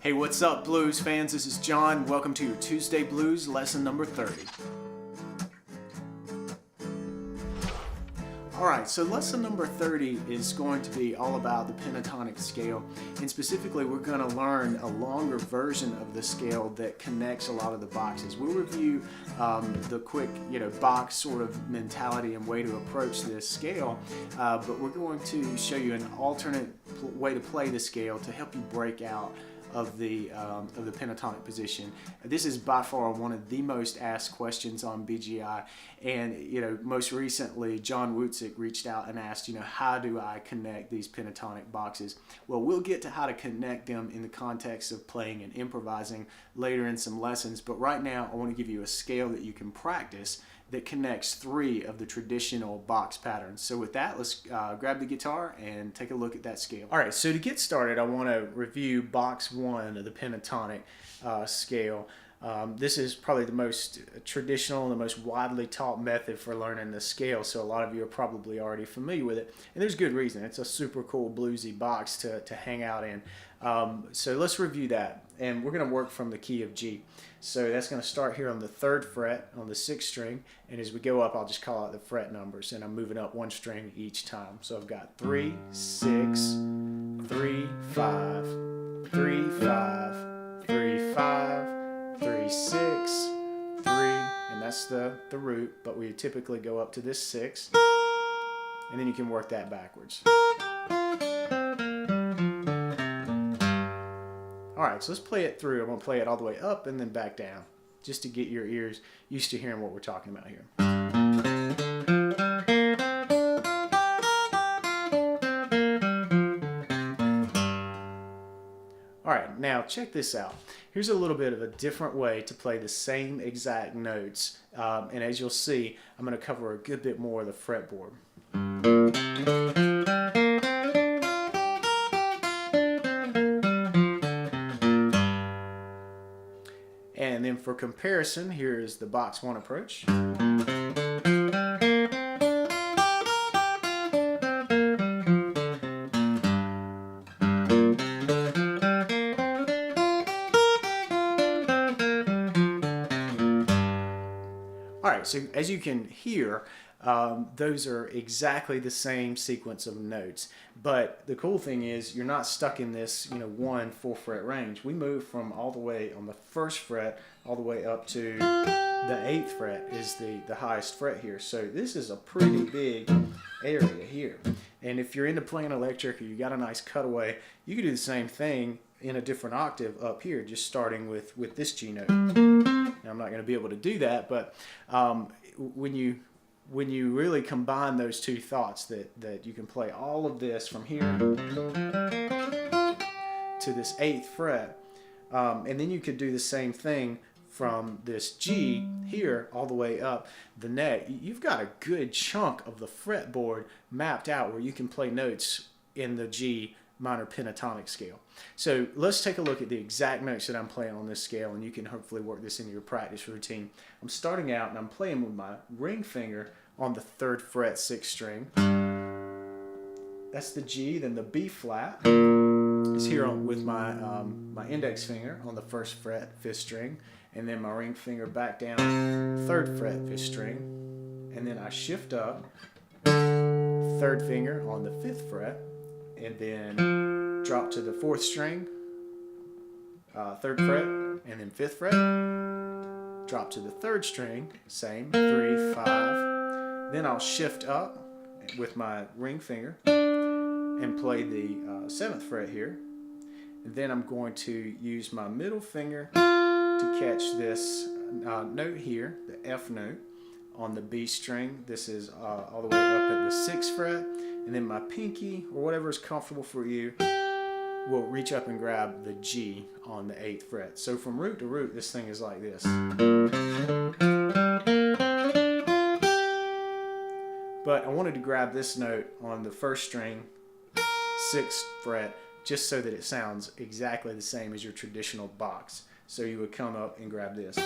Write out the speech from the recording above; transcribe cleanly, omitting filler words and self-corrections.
Hey, what's up, blues fans? This is John. Welcome to your Tuesday Blues lesson number 30. Alright, so lesson number 30 is going to be all about the pentatonic scale, and specifically we're going to learn a longer version of the scale that connects a lot of the boxes. We'll review the quick box sort of mentality and way to approach this scale, but we're going to show you an alternate way to play the scale to help you break out of the pentatonic position. This is by far one of the most asked questions on BGI, and most recently John Wutzik reached out and asked, how do I connect these pentatonic boxes? Well, we'll get to how to connect them in the context of playing and improvising later in some lessons, but right now I want to give you a scale that you can practice that connects 3 of the traditional box patterns. So with that, let's grab the guitar and take a look at that scale. All right, so to get started, I want to review box 1 of the pentatonic scale. This is probably the most traditional and the most widely taught method for learning the scale, so a lot of you are probably already familiar with it, and there's good reason. It's a super cool bluesy box to hang out in. So let's review that, and we're going to work from the key of G. So that's going to start here on the 3rd fret on the 6th string, and as we go up I'll just call out the fret numbers, and I'm moving up 1 string each time. So I've got 3, 6, 3, 5, 3, 5, 3, 5, 3, 6, 3, and that's the root, but we typically go up to this 6, and then you can work that backwards. Alright, so let's play it through. I'm going to play it all the way up and then back down, just to get your ears used to hearing what we're talking about here. Alright, now check this out. Here's a little bit of a different way to play the same exact notes, and as you'll see, I'm going to cover a good bit more of the fretboard. And then for comparison, here is the box 1 approach. Alright, so as you can hear, those are exactly the same sequence of notes, but the cool thing is you're not stuck in this 1 4-fret range. We move from all the way on the 1st fret all the way up to the 8th fret is the highest fret here. So this is a pretty big area here, and if you're into playing electric or you got a nice cutaway, you can do the same thing in a different octave up here, just starting with this G note. Now, I'm not going to be able to do that, but when you really combine those two thoughts, that you can play all of this from here to this 8th fret, and then you could do the same thing from this G here all the way up the neck. You've got a good chunk of the fretboard mapped out where you can play notes in the G minor pentatonic scale. So let's take a look at the exact notes that I'm playing on this scale, and you can hopefully work this into your practice routine. I'm starting out and I'm playing with my ring finger on the 3rd fret 6th string. That's the G. Then the B flat is here with my my index finger on the 1st fret 5th string, and then my ring finger back down 3rd fret 5th string, and then I shift up 3rd finger on the 5th fret, and then drop to the 4th string, 3rd fret, and then 5th fret, drop to the 3rd string, same, 3, 5, then I'll shift up with my ring finger and play the 7th fret here, and then I'm going to use my middle finger to catch this note here, the F note, on the B string. This is all the way up at the 6th fret, and then my pinky, or whatever is comfortable for you, will reach up and grab the G on the 8th fret. So from root to root, this thing is like this. But I wanted to grab this note on the 1st string, 6th fret, just so that it sounds exactly the same as your traditional box. So you would come up and grab this.